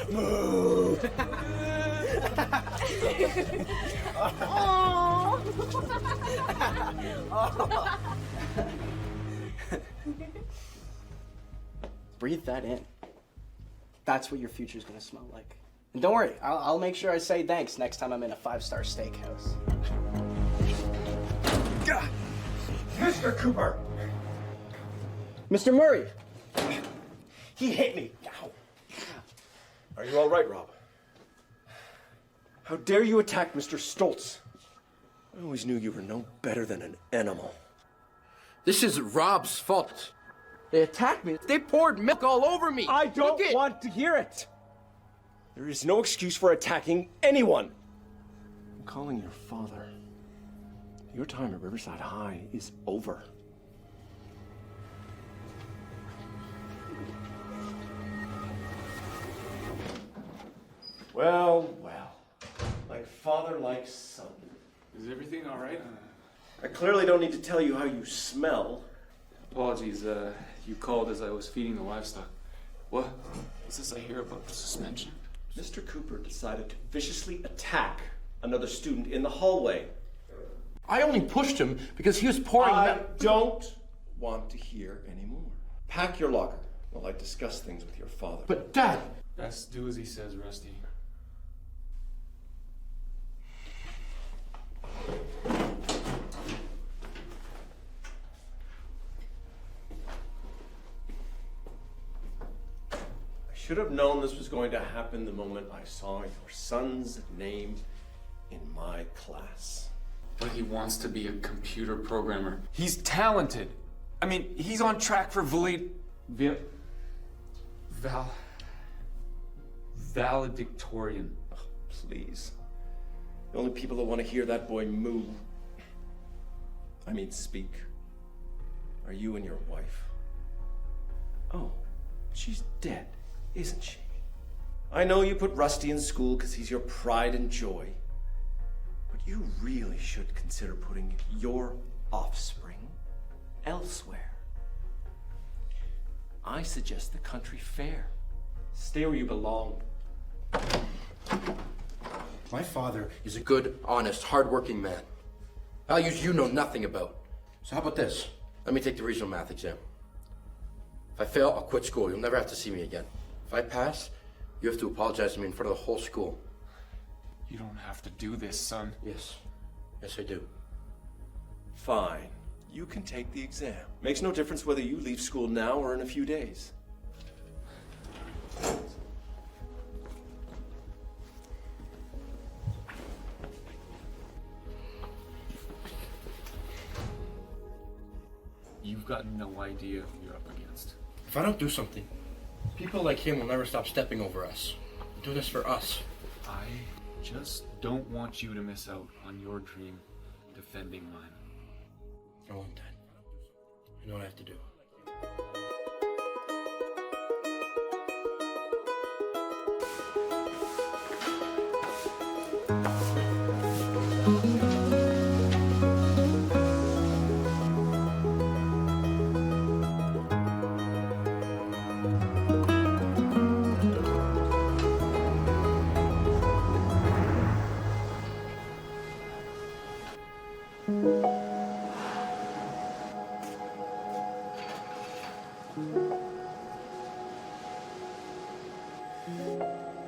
Moo! Breathe that in. That's what your future's gonna smell like. And don't worry, I'll make sure I say thanks next time I'm in a 5-star steakhouse. Mr. Cooper! Mr. Murray! He hit me! Ow. Are you all right, Rob? How dare you attack Mr. Stoltz? I always knew you were no better than an animal. This is Rob's fault. They attacked me. They poured milk all over me. I don't want to hear it. There is no excuse for attacking anyone. I'm calling your father. Your time at Riverside High is over. Well, well. Like father, like son. Is everything all right? I clearly don't need to tell you how you smell. Apologies, you called as I was feeding the livestock. What? What's this I hear about suspension? Mr. Cooper decided to viciously attack another student in the hallway. I only pushed him because he was pouring I don't want to hear anymore. Pack your locker while I discuss things with your father. But Dad! Best do as he says, Rusty. I should have known this was going to happen the moment I saw your son's name in my class. But he wants to be a computer programmer. He's talented. I mean, he's on track for valedictorian. Oh, please. The only people that want to hear that boy speak, are you and your wife. Oh, she's dead, isn't she? I know you put Rusty in school because he's your pride and joy, but you really should consider putting your offspring elsewhere. I suggest the country fair. Stay where you belong. My father is a good, honest, hard-working man. Values you know nothing about. So how about this? Let me take the regional math exam. If I fail, I'll quit school. You'll never have to see me again. If I pass, you have to apologize to me in front of the whole school. You don't have to do this, son. Yes. Yes, I do. Fine. You can take the exam. Makes no difference whether you leave school now or in a few days. You've got no idea who you're up against. If I don't do something, people like him will never stop stepping over us. I'll do this for us. I just don't want you to miss out on your dream defending mine. I won't, Dad. I know what I have to do.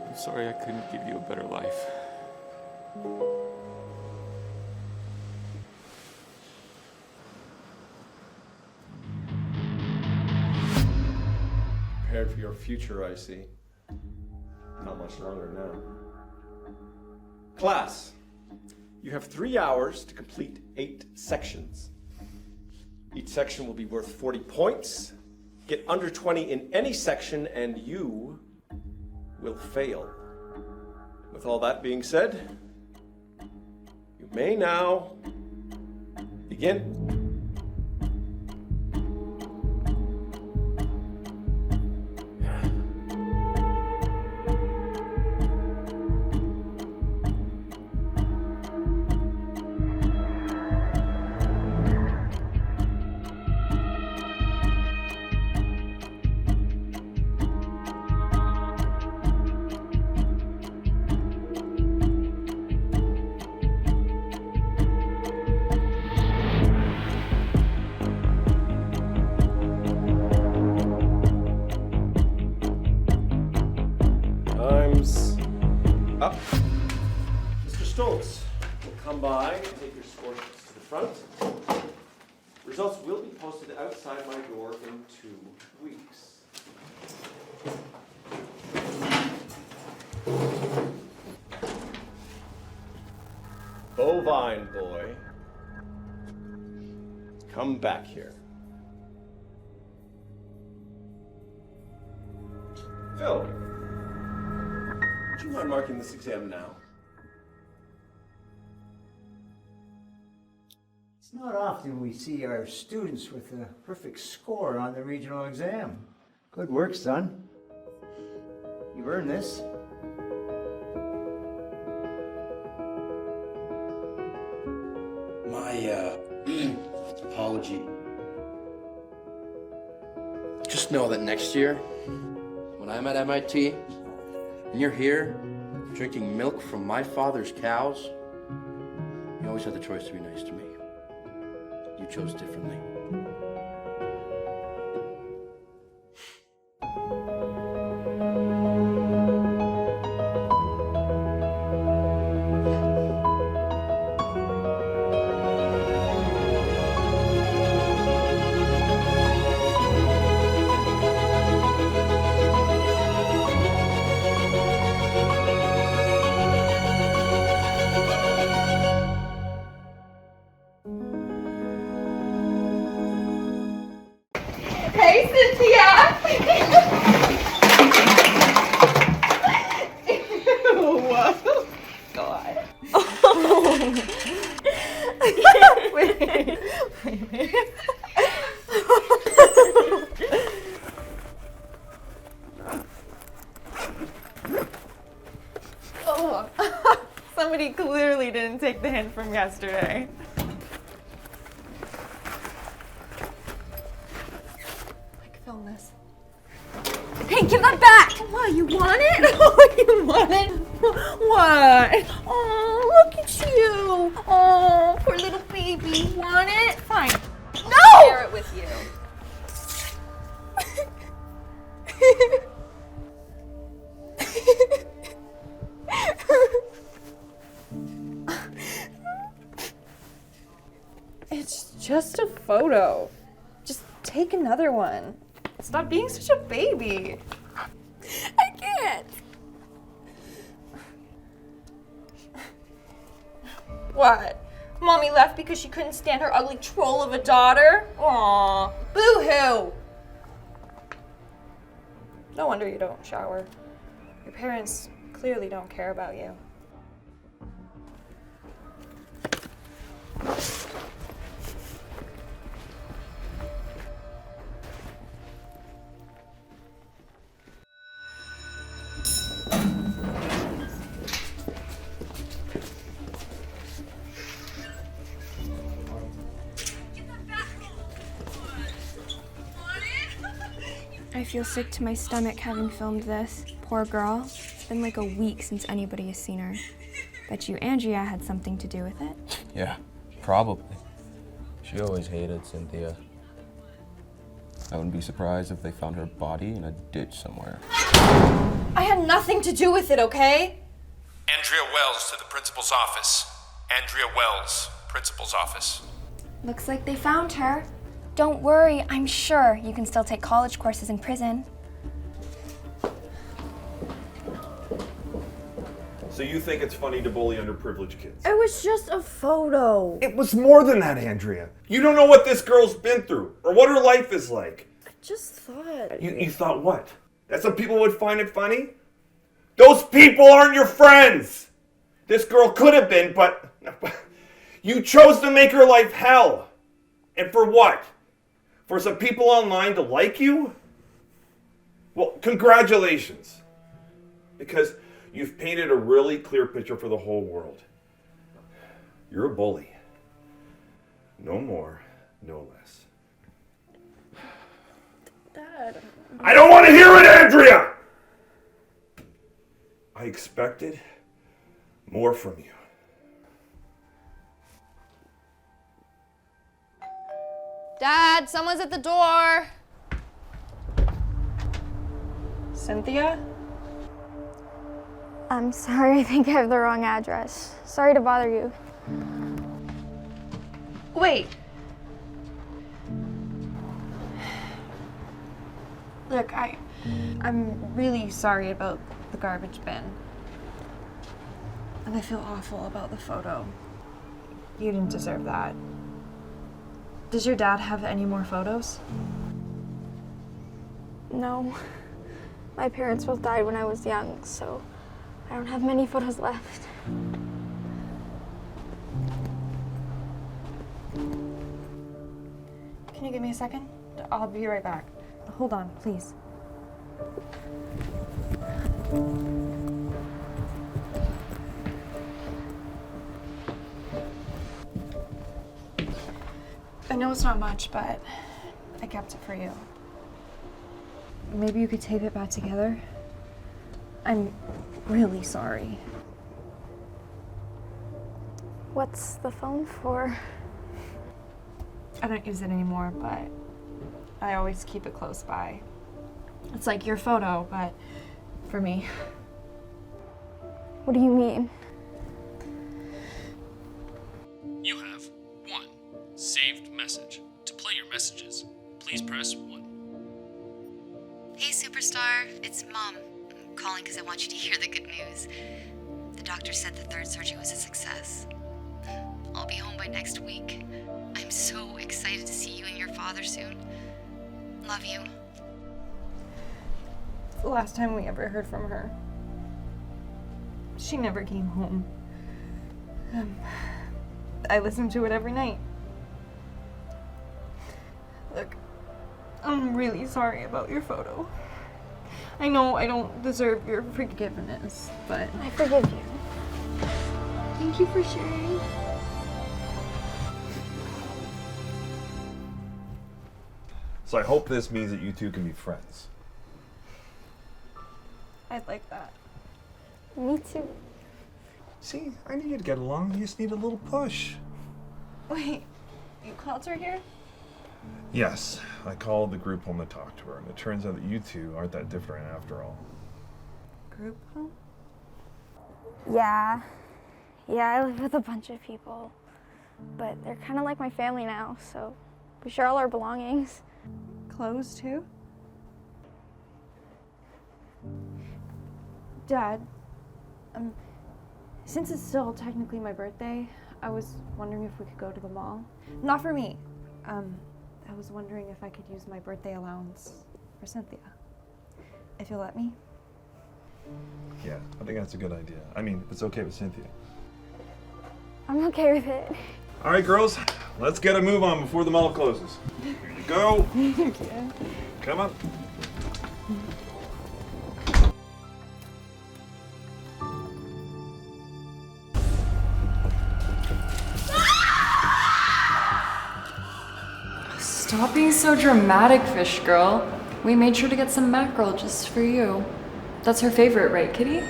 I'm sorry I couldn't give you a better life. Prepared for your future, I see. Not much longer now. Class, you have 3 hours to complete 8 sections. Each section will be worth 40 points. Get under 20 in any section and you will fail. With all that being said, you may now begin. up. Mr. Stoltz will come by and take your score sheets to the front. Results will be posted outside my door in 2 weeks. Bovine boy, come back here. Phil, would you mind marking this exam now? It's not often we see our students with a perfect score on the regional exam. Good work, son. You've earned this. My apology. Just know that next year, when I'm at MIT, and you're here, drinking milk from my father's cows, you always had the choice to be nice to me. You chose differently. Hey, Cynthia! Whoa. God. Wait. Oh. Somebody clearly didn't take the hint from yesterday. Film this. Hey, give that back! What, you want it? Oh, you want it? What? Oh, look at you. Oh, poor little baby. You want it? Fine. No! I'll share it with you. It's just a photo. Just take another one. Stop being such a baby. I can't. What? Mommy left because she couldn't stand her ugly troll of a daughter? Aw, boo-hoo. No wonder you don't shower. Your parents clearly don't care about you. I feel sick to my stomach having filmed this. Poor girl. It's been like a week since anybody has seen her. Bet you Andrea had something to do with it. Yeah, probably. She always hated Cynthia. I wouldn't be surprised if they found her body in a ditch somewhere. I had nothing to do with it, okay? Andrea Wells to the principal's office. Andrea Wells, principal's office. Looks like they found her. Don't worry, I'm sure you can still take college courses in prison. So you think it's funny to bully underprivileged kids? It was just a photo. It was more than that, Andrea. You don't know what this girl's been through or what her life is like. I just thought. You thought what? That some people would find it funny? Those people aren't your friends! This girl could have been, but you chose to make her life hell. And for what? For some people online to like you? Well, congratulations. Because you've painted a really clear picture for the whole world. You're a bully. No more, no less. Dad. I don't want to hear it, Andrea! I expected more from you. Dad, someone's at the door. Cynthia? I'm sorry, I think I have the wrong address. Sorry to bother you. Wait. Look, I'm really sorry about the garbage bin. And I feel awful about the photo. You didn't deserve that. Does your dad have any more photos? No. My parents both died when I was young, so I don't have many photos left. Can you give me a second? I'll be right back. Hold on, please. I know it's not much, but I kept it for you. Maybe you could tape it back together? I'm really sorry. What's the phone for? I don't use it anymore, but I always keep it close by. It's like your photo, but for me. What do you mean? You have 1 saved message. To play your messages, please press 1. Hey, superstar. It's Mom. I'm calling because I want you to hear the good news. The doctor said the 3rd surgery was a success. I'll be home by next week. I'm so excited to see you and your father soon. Love you. It's the last time we ever heard from her. She never came home. I listened to it every night. Look, I'm really sorry about your photo. I know I don't deserve your forgiveness, but I forgive you. Thank you for sharing. So I hope this means that you two can be friends. I'd like that. Me too. See, I knew you'd get along. You just need a little push. Wait, you called her here? Yes, I called the group home to talk to her, and it turns out that you two aren't that different after all. Group home? Yeah. Yeah, I live with a bunch of people. But they're kind of like my family now, so we share all our belongings. Clothes too? Dad, since it's still technically my birthday, I was wondering if we could go to the mall. Not for me. I was wondering if I could use my birthday allowance for Cynthia. If you'll let me. Yeah, I think that's a good idea. I mean, if it's okay with Cynthia. I'm okay with it. All right, girls, let's get a move on before the mall closes. Here you go. Yeah. Come on. Stop being so dramatic, fish girl. We made sure to get some mackerel just for you. That's her favorite, right, kitty?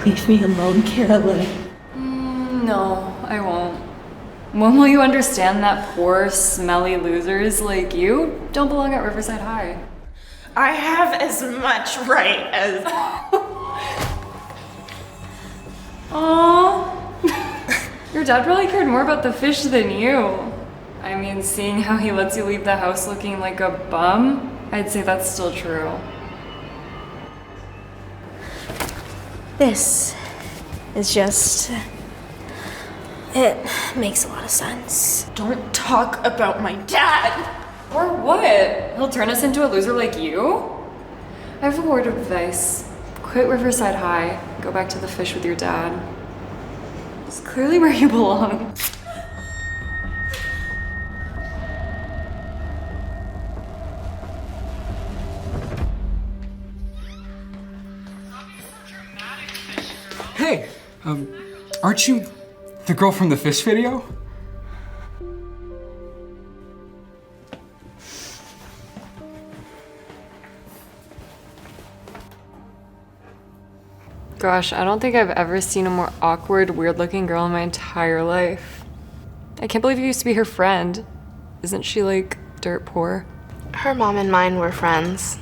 Leave me alone, Carolyn. No, I won't. When will you understand that poor, smelly losers like you don't belong at Riverside High? I have as much right as... Aww. Your dad probably cared more about the fish than you. I mean, seeing how he lets you leave the house looking like a bum, I'd say that's still true. This is just... It makes a lot of sense. Don't talk about my dad! Or what? He'll turn us into a loser like you? I have a word of advice. Quit Riverside High. Go back to the fish with your dad. It's clearly where you belong. Hey, aren't you the girl from the fish video? Gosh, I don't think I've ever seen a more awkward, weird-looking girl in my entire life. I can't believe you used to be her friend. Isn't she, like, dirt poor? Her mom and mine were friends.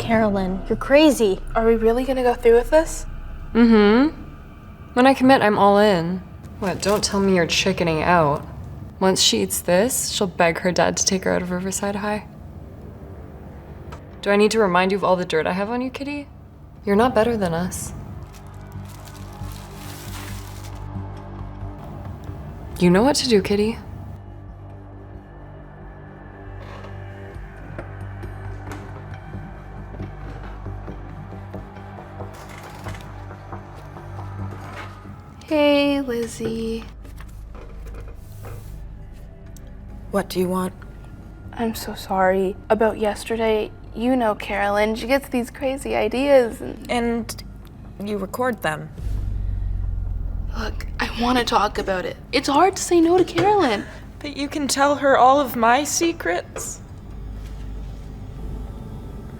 Carolyn, you're crazy. Are we really gonna go through with this? Mm-hmm. When I commit, I'm all in. What, don't tell me you're chickening out. Once she eats this, she'll beg her dad to take her out of Riverside High. Do I need to remind you of all the dirt I have on you, Kitty? You're not better than us. You know what to do, Kitty. Hey, Lizzie. What do you want? I'm so sorry about yesterday. You know Carolyn, she gets these crazy ideas and you record them. Look, I want to talk about it. It's hard to say no to Carolyn. But you can tell her all of my secrets.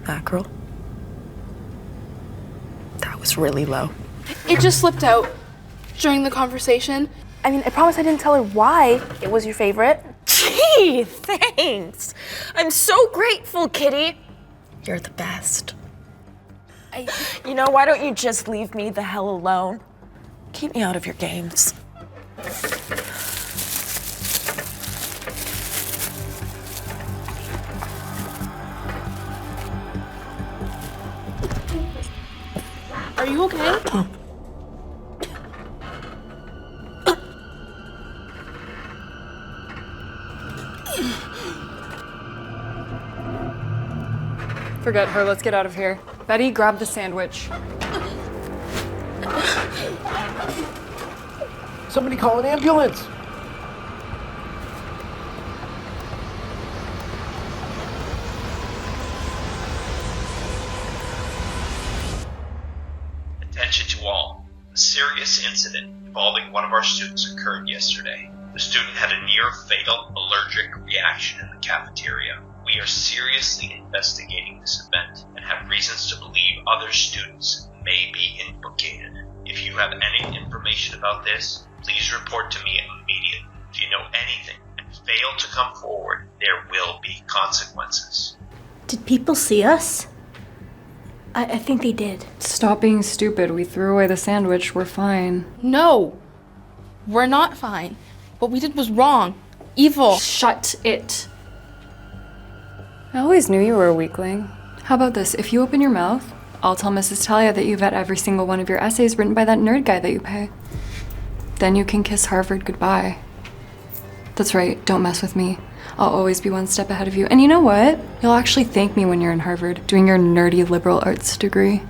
Mackerel? That was really low. It just slipped out during the conversation. I mean, I promise I didn't tell her why it was your favorite. Gee, thanks. I'm so grateful, Kitty. You're the best. You know, why don't you just leave me the hell alone? Keep me out of your games. Are you okay? Forget her, let's get out of here. Betty, grab the sandwich. Somebody call an ambulance! Attention to all. A serious incident involving one of our students occurred yesterday. The student had a near-fatal allergic reaction in the cafeteria. We are seriously investigating this event and have reasons to believe other students may be implicated. If you have any information about this, please report to me immediately. If you know anything and fail to come forward, there will be consequences. Did people see us? I think they did. Stop being stupid. We threw away the sandwich. We're fine. No, we're not fine. What we did was wrong. Evil. Shut it. I always knew you were a weakling. How about this? If you open your mouth, I'll tell Mrs. Talia that you've had every single one of your essays written by that nerd guy that you pay. Then you can kiss Harvard goodbye. That's right, don't mess with me. I'll always be one step ahead of you. And you know what? You'll actually thank me when you're in Harvard, doing your nerdy liberal arts degree.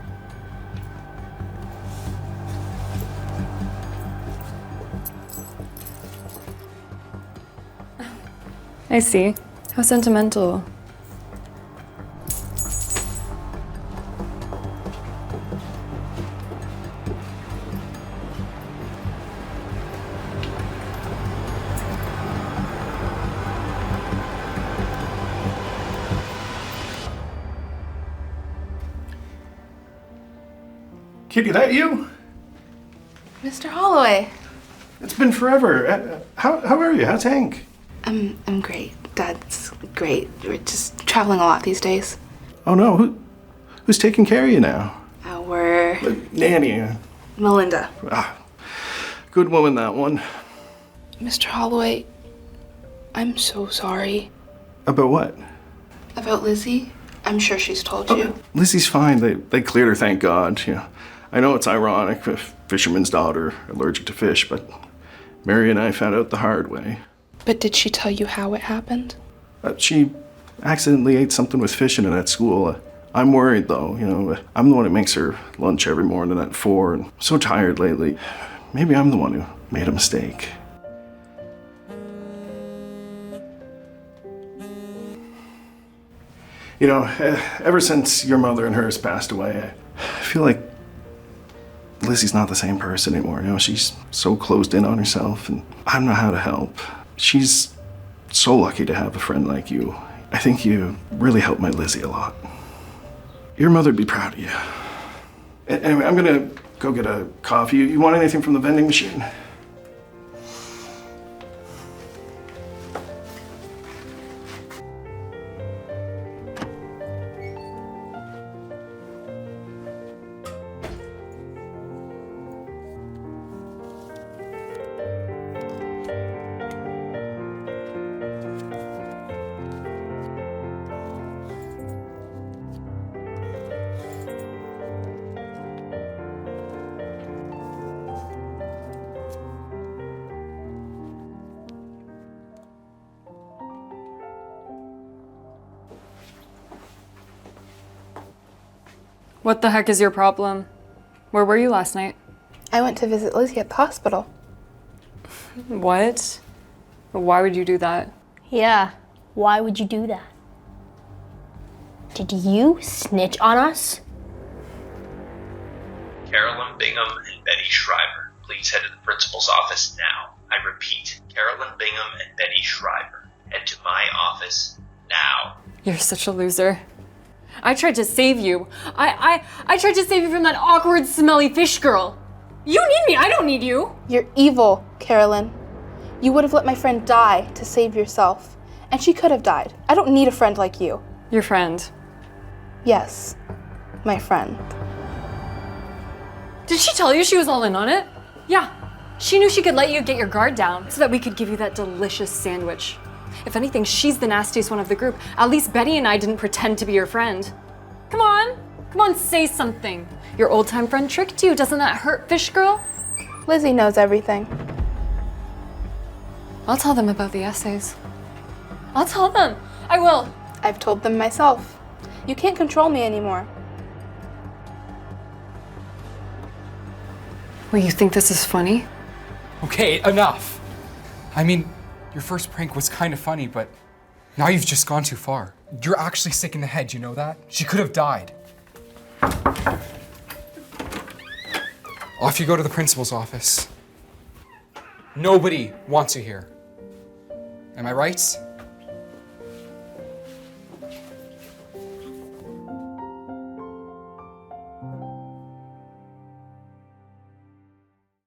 I see. How sentimental. Kitty, that you? Mr. Holloway. It's been forever. How are you? How's Hank? I'm great. Dad's great. We're just traveling a lot these days. Oh no, who's taking care of you now? We're Nanny. Melinda. Good woman, that one. Mr. Holloway, I'm so sorry. About what? About Lizzie. I'm sure she's told you. Lizzie's fine. They cleared her, thank God. I know it's ironic, a fisherman's daughter, allergic to fish, but Mary and I found out the hard way. But did she tell you how it happened? She accidentally ate something with fish in it at school. I'm worried, though. I'm the one who makes her lunch every morning at 4, and I'm so tired lately. Maybe I'm the one who made a mistake. Ever since your mother and hers passed away, I feel like Lizzie's not the same person anymore. She's so closed in on herself, and I don't know how to help. She's so lucky to have a friend like you. I think you really helped my Lizzie a lot. Your mother'd be proud of you. Anyway, I'm gonna go get a coffee. You want anything from the vending machine? What the heck is your problem? Where were you last night? I went to visit Lizzie at the hospital. What? Why would you do that? Yeah, why would you do that? Did you snitch on us? Carolyn Bingham and Betty Schreiber, please head to the principal's office now. I repeat, Carolyn Bingham and Betty Schreiber, head to my office now. You're such a loser. I tried to save you. I tried to save you from that awkward, smelly fish girl. You need me, I don't need you. You're evil, Carolyn. You would have let my friend die to save yourself. And she could have died. I don't need a friend like you. Your friend? Yes, my friend. Did she tell you she was all in on it? Yeah. She knew she could let you get your guard down so that we could give you that delicious sandwich. If anything, she's the nastiest one of the group. At least Betty and I didn't pretend to be your friend. Come on, say something. Your old-time friend tricked you. Doesn't that hurt, fish girl? Lizzie knows everything. I'll tell them about the essays. I'll tell them. I will. I've told them myself. You can't control me anymore. Wait, you think this is funny? Okay, enough. I mean, your first prank was kind of funny, but now you've just gone too far. You're actually sick in the head, you know that? She could have died. Off you go to the principal's office. Nobody wants you here. Am I right?